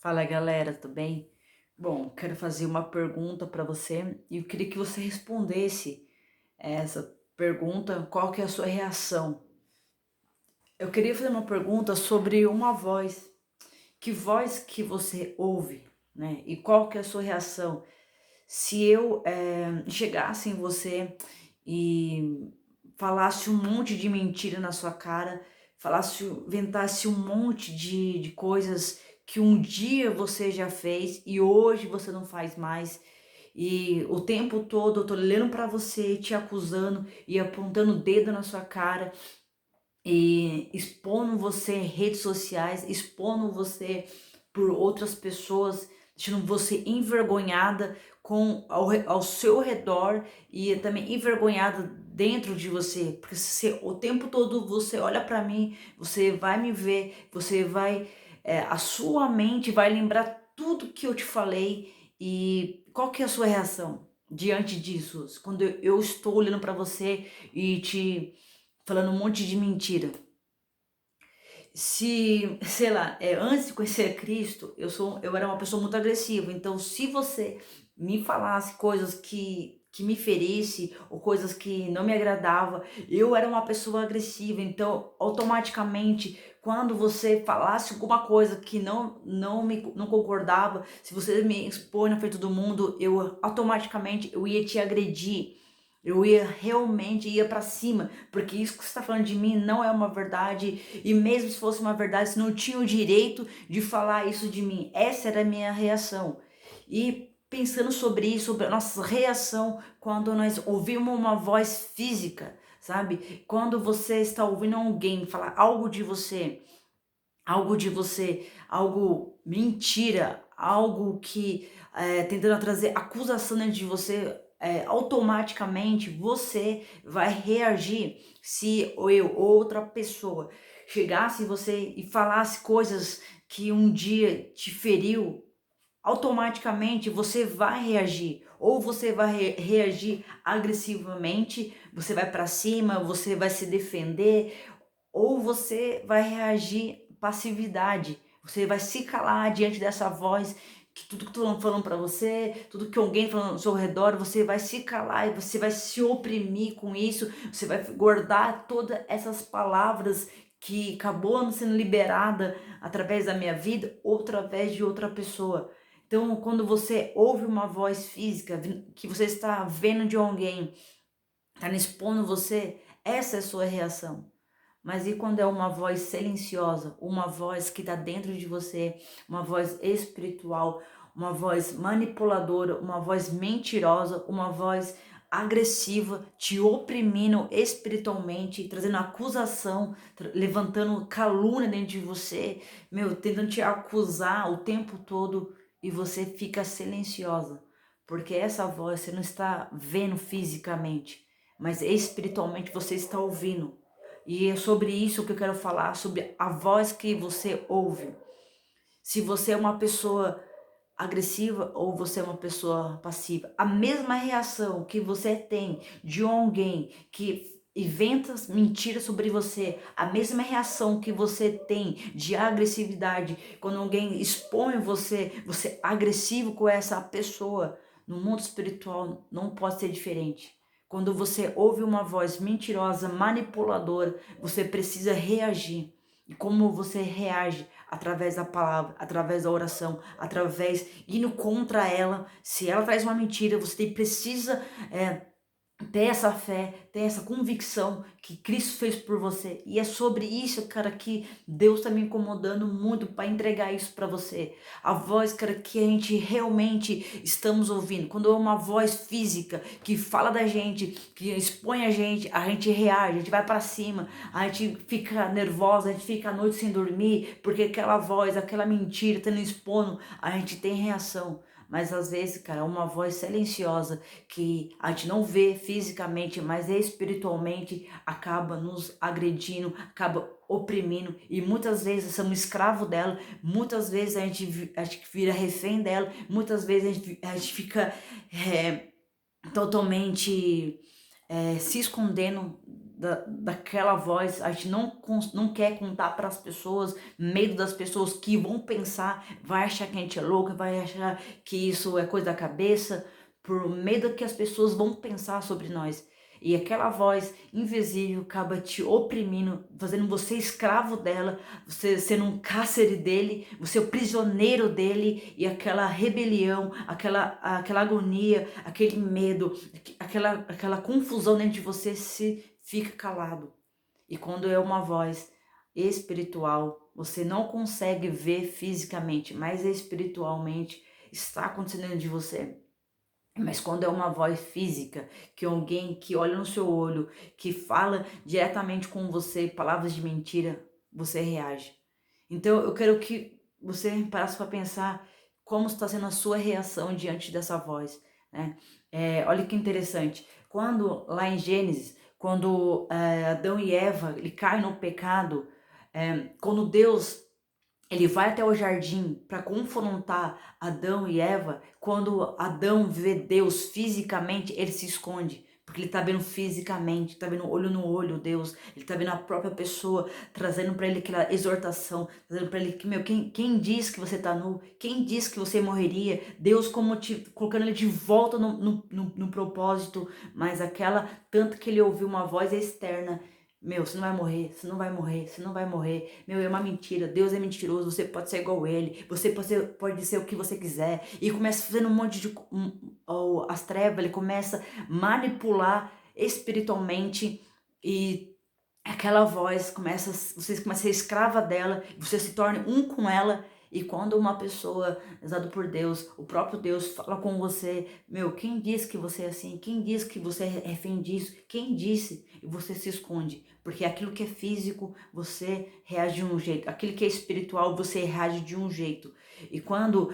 Fala galera, tudo bem? Bom, quero fazer uma pergunta para você e eu queria que você respondesse essa pergunta, qual que é a sua reação? Eu queria fazer uma pergunta sobre uma voz. Que voz que você ouve, né? E qual que é a sua reação? Se eu chegasse em você e falasse um monte de mentira na sua cara, inventasse um monte de coisas que um dia você já fez e hoje você não faz mais, e o tempo todo eu tô olhando pra você, te acusando e apontando o dedo na sua cara e expondo você em redes sociais, expondo você por outras pessoas, deixando você envergonhada ao seu redor e também envergonhada dentro de você, porque se o tempo todo você olha para mim, você vai me ver, você vai, a sua mente vai lembrar tudo que eu te falei. E qual que é a sua reação diante disso? Quando eu estou olhando para você e te falando um monte de mentira. Se, sei lá, antes de conhecer Cristo, eu era uma pessoa muito agressiva. Então, se você me falasse coisas que me ferisse ou coisas que não me agradava, eu era uma pessoa agressiva. Então, automaticamente, quando você falasse alguma coisa que não concordava, se você me expor na frente do mundo, eu automaticamente eu ia te agredir. Eu ia realmente ia para cima, porque isso que você está falando de mim não é uma verdade, e mesmo se fosse uma verdade, você não tinha o direito de falar isso de mim. Essa era a minha reação. E pensando sobre isso, sobre a nossa reação quando nós ouvimos uma voz física, sabe? Quando você está ouvindo alguém falar algo de você, algo mentira, algo que tentando trazer acusação dentro de você, automaticamente você vai reagir. Se eu ou outra pessoa chegasse em você e falasse coisas que um dia te feriu, automaticamente você vai reagir. Ou você vai reagir agressivamente, você vai para cima, você vai se defender, ou você vai reagir passividade. Você vai se calar diante dessa voz, que tudo que estão falando para você, tudo que alguém falando ao seu redor, você vai se calar e você vai se oprimir com isso, você vai guardar todas essas palavras que acabou não sendo liberada através da minha vida ou através de outra pessoa. Então, quando você ouve uma voz física, que você está vendo de alguém, está expondo você, essa é a sua reação. Mas e quando é uma voz silenciosa, uma voz que está dentro de você, uma voz espiritual, uma voz manipuladora, uma voz mentirosa, uma voz agressiva, te oprimindo espiritualmente, trazendo acusação, levantando calúnia dentro de você, meu, tentando te acusar o tempo todo e você fica silenciosa, porque essa voz você não está vendo fisicamente, mas espiritualmente você está ouvindo. E é sobre isso que eu quero falar, sobre a voz que você ouve. Se você é uma pessoa agressiva ou você é uma pessoa passiva. A mesma reação que você tem de alguém que inventa mentiras sobre você, a mesma reação que você tem de agressividade quando alguém expõe você, você é agressivo com essa pessoa, no mundo espiritual não pode ser diferente. Quando você ouve uma voz mentirosa, manipuladora, você precisa reagir. E como você reage? Através da palavra, através da oração, através indo contra ela. Se ela traz uma mentira, você precisa ter essa fé, ter essa convicção que Cristo fez por você. E é sobre isso, cara, que Deus está me incomodando muito para entregar isso para você. A voz, cara, que a gente realmente estamos ouvindo. Quando é uma voz física que fala da gente, que expõe a gente reage, a gente vai para cima, a gente fica nervosa, a gente fica a noite sem dormir, porque aquela voz, aquela mentira tá nos expondo, a gente tem reação. Mas às vezes, cara, uma voz silenciosa que a gente não vê fisicamente, mas espiritualmente acaba nos agredindo, acaba oprimindo e muitas vezes somos escravo dela, muitas vezes a gente vira refém dela, muitas vezes a gente fica totalmente se escondendo daquela voz, a gente não quer contar para as pessoas, medo das pessoas que vão pensar, vai achar que a gente é louca, vai achar que isso é coisa da cabeça, por medo que as pessoas vão pensar sobre nós. E aquela voz invisível acaba te oprimindo, fazendo você escravo dela, você sendo um cárcere dele, você é o prisioneiro dele, e aquela rebelião, aquela agonia, aquele medo, aquela confusão dentro de você se fica calado. E quando é uma voz espiritual, você não consegue ver fisicamente, mas espiritualmente está acontecendo dentro de você. Mas quando é uma voz física, que é alguém que olha no seu olho, que fala diretamente com você palavras de mentira, você reage. Então eu quero que você parasse para pensar como está sendo a sua reação diante dessa voz, né? Olha que interessante. Quando lá em Gênesis, quando Adão e Eva ele caem no pecado, quando Deus ele vai até o jardim para confrontar Adão e Eva. Quando Adão vê Deus fisicamente, ele se esconde, porque ele está vendo fisicamente, está vendo olho no olho Deus, ele está vendo a própria pessoa, trazendo para ele aquela exortação, trazendo para ele que, meu, quem diz que você está nu? Quem diz que você morreria? Deus como colocando ele de volta no propósito, mas aquela, tanto que ele ouviu uma voz externa. Meu, você não vai morrer, você não vai morrer, você não vai morrer. Meu, é uma mentira. Deus é mentiroso, você pode ser igual a ele. Você pode ser o que você quiser. E começa fazendo um monte de... as trevas, ele começa a manipular espiritualmente. E aquela voz começa... Você começa a ser escrava dela. Você se torna um com ela. E quando uma pessoa, usada por Deus, o próprio Deus fala com você, meu, quem disse que você é assim? Quem disse que você é refém disso? Quem disse? E você se esconde. Porque aquilo que é físico, você reage de um jeito. Aquilo que é espiritual, você reage de um jeito. E quando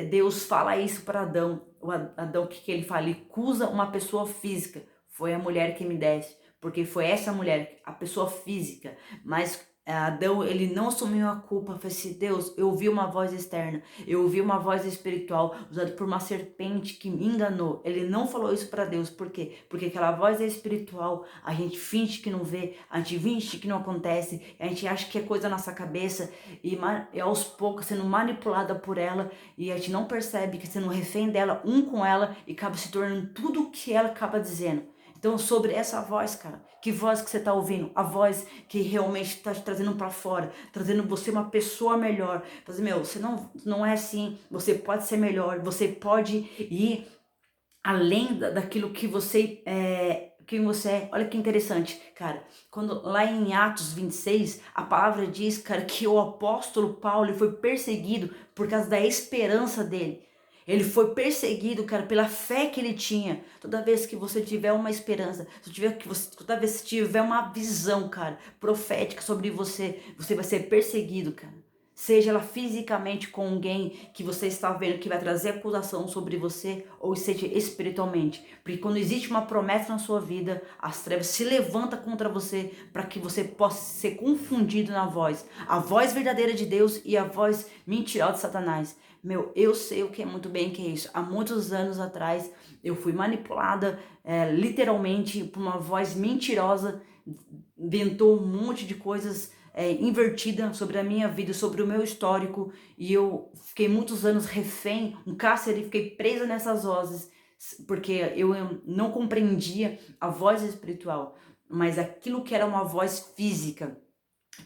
Deus fala isso para Adão, o Adão, o que ele fala? Ele acusa uma pessoa física. Foi a mulher que me desse. Porque foi essa mulher, a pessoa física. Mas Adão, ele não assumiu a culpa. Falei assim, Deus, eu ouvi uma voz externa. Eu ouvi uma voz espiritual usada por uma serpente que me enganou. Ele não falou isso para Deus. Por quê? Porque aquela voz é espiritual. A gente finge que não vê. A gente finge que não acontece. A gente acha que é coisa da nossa cabeça. E aos poucos sendo manipulada por ela. E a gente não percebe que sendo refém dela, um com ela. E acaba se tornando tudo o que ela acaba dizendo. Então, sobre essa voz, cara, que voz que você tá ouvindo? A voz que realmente tá te trazendo para fora, trazendo você uma pessoa melhor. Fazer, meu, você não é assim, você pode ser melhor, você pode ir além daquilo que você é. Quem você é. Olha que interessante, cara. Quando lá em Atos 26, a palavra diz, cara, que o apóstolo Paulo foi perseguido por causa da esperança dele. Ele foi perseguido, cara, pela fé que ele tinha. Toda vez que você tiver uma esperança, toda vez que tiver uma visão, cara, profética sobre você, você vai ser perseguido, cara. Seja ela fisicamente com alguém que você está vendo que vai trazer acusação sobre você, ou seja espiritualmente. Porque quando existe uma promessa na sua vida, as trevas se levantam contra você para que você possa ser confundido na voz. A voz verdadeira de Deus e a voz mentirosa de Satanás. Meu, eu sei o que é muito bem que é isso. Há muitos anos atrás, eu fui manipulada literalmente por uma voz mentirosa, inventou um monte de coisas invertida sobre a minha vida, sobre o meu histórico, e eu fiquei muitos anos refém, um cárcere, fiquei presa nessas vozes, porque eu não compreendia a voz espiritual, mas aquilo que era uma voz física,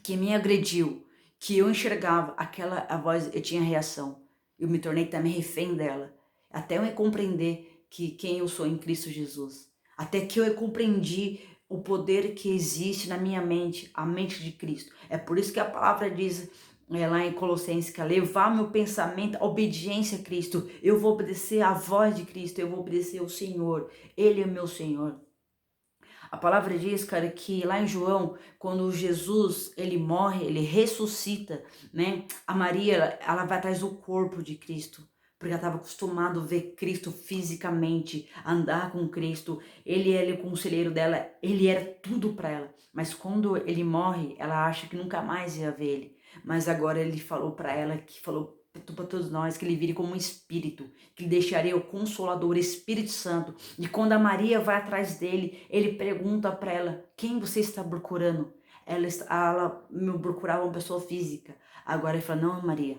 que me agrediu, que eu enxergava, a voz, eu tinha reação. Eu me tornei também refém dela, até eu compreender que quem eu sou em Cristo Jesus. Até que eu compreendi o poder que existe na minha mente, a mente de Cristo. É por isso que a palavra diz lá em Colossenses que é levar meu pensamento à obediência a Cristo. Eu vou obedecer à voz de Cristo, eu vou obedecer ao Senhor. Ele é meu Senhor. A palavra diz, cara, que lá em João, quando Jesus, ele morre, ele ressuscita, né? A Maria, ela vai atrás do corpo de Cristo, porque ela estava acostumada a ver Cristo fisicamente, andar com Cristo. Ele é o conselheiro dela, ele era tudo para ela. Mas quando ele morre, ela acha que nunca mais ia ver ele. Mas agora ele falou para ela, que falou para todos nós, que ele vire como um espírito, que ele deixaria o Consolador, o Espírito Santo. E quando a Maria vai atrás dele, ele pergunta para ela: quem você está procurando? Ela me procurava uma pessoa física. Agora ele fala: não, Maria,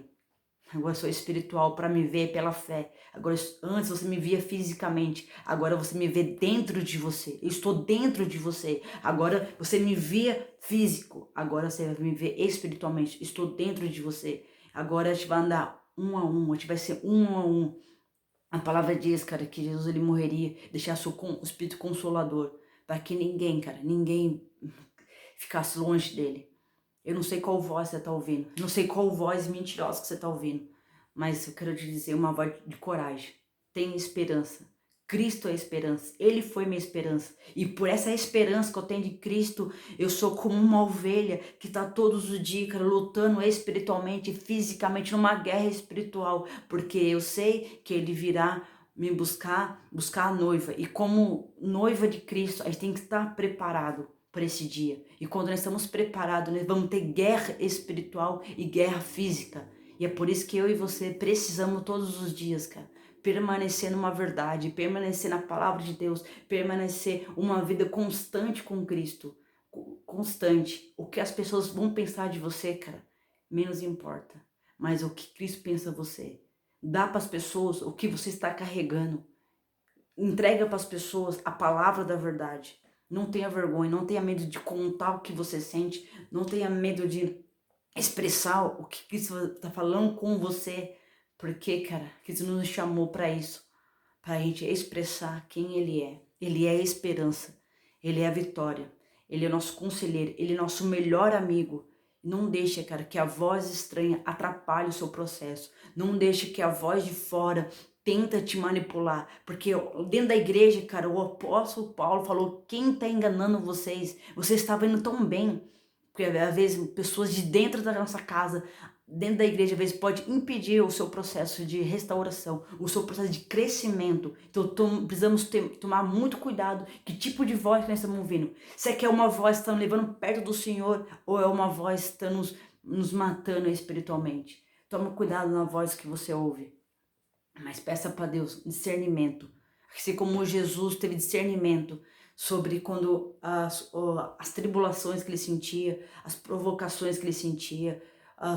agora eu sou espiritual para me ver pela fé. Agora, antes você me via fisicamente, agora você me vê dentro de você. Eu estou dentro de você. Agora você me via físico, agora você vai me ver espiritualmente. Estou dentro de você. Agora a gente vai andar um a um, a gente vai ser um a um. A palavra diz, cara, que Jesus ele morreria, deixasse o Espírito Consolador, para que ninguém, cara, ninguém ficasse longe dele. Eu não sei qual voz você está ouvindo, não sei qual voz mentirosa que você está ouvindo, mas eu quero te dizer uma voz de coragem. Tenha esperança. Cristo é a esperança. Ele foi minha esperança. E por essa esperança que eu tenho de Cristo, eu sou como uma ovelha que está todos os dias, cara, lutando espiritualmente, fisicamente, numa guerra espiritual. Porque eu sei que Ele virá me buscar a noiva. E como noiva de Cristo, a gente tem que estar preparado para esse dia. E quando nós estamos preparados, nós vamos ter guerra espiritual e guerra física. E é por isso que eu e você precisamos todos os dias, cara, permanecer numa verdade, permanecer na palavra de Deus, permanecer uma vida constante com Cristo. Constante. O que as pessoas vão pensar de você, cara, menos importa. Mas o que Cristo pensa de você. Dá para as pessoas o que você está carregando. Entrega para as pessoas a palavra da verdade. Não tenha vergonha, não tenha medo de contar o que você sente, não tenha medo de expressar o que Cristo está falando com você, porque, cara, Cristo nos chamou para isso, para a gente expressar quem Ele é. Ele é a esperança, Ele é a vitória, Ele é nosso conselheiro, Ele é nosso melhor amigo. Não deixe, cara, que a voz estranha atrapalhe o seu processo. Não deixe que a voz de fora tenta te manipular, porque dentro da igreja, cara, o apóstolo Paulo falou: quem está enganando vocês? Vocês estavam indo tão bem. Porque às vezes pessoas de dentro da nossa casa, dentro da igreja, às vezes pode impedir o seu processo de restauração, o seu processo de crescimento. Então precisamos tomar muito cuidado que tipo de voz nós estamos ouvindo. Se é que é uma voz que está nos levando perto do Senhor ou é uma voz que está nos matando espiritualmente. Toma cuidado na voz que você ouve. Mas peça para Deus discernimento. Assim como Jesus teve discernimento sobre quando as tribulações que ele sentia, as provocações que ele sentia,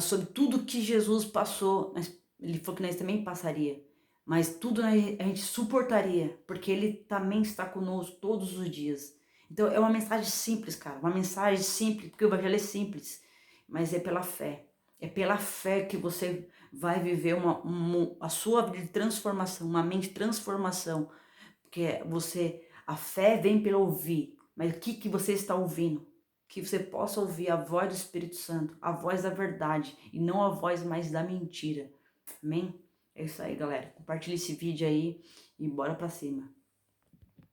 sobre tudo que Jesus passou, ele falou que nós também passaria. Mas tudo a gente suportaria, porque ele também está conosco todos os dias. Então é uma mensagem simples, cara. Uma mensagem simples, porque o evangelho é simples, mas é pela fé. É pela fé que você vai viver a sua vida de transformação, uma mente de transformação. Porque a fé vem pelo ouvir. Mas o que você está ouvindo? Que você possa ouvir a voz do Espírito Santo, a voz da verdade e não a voz mais da mentira. Amém? É isso aí, galera. Compartilha esse vídeo aí e bora pra cima.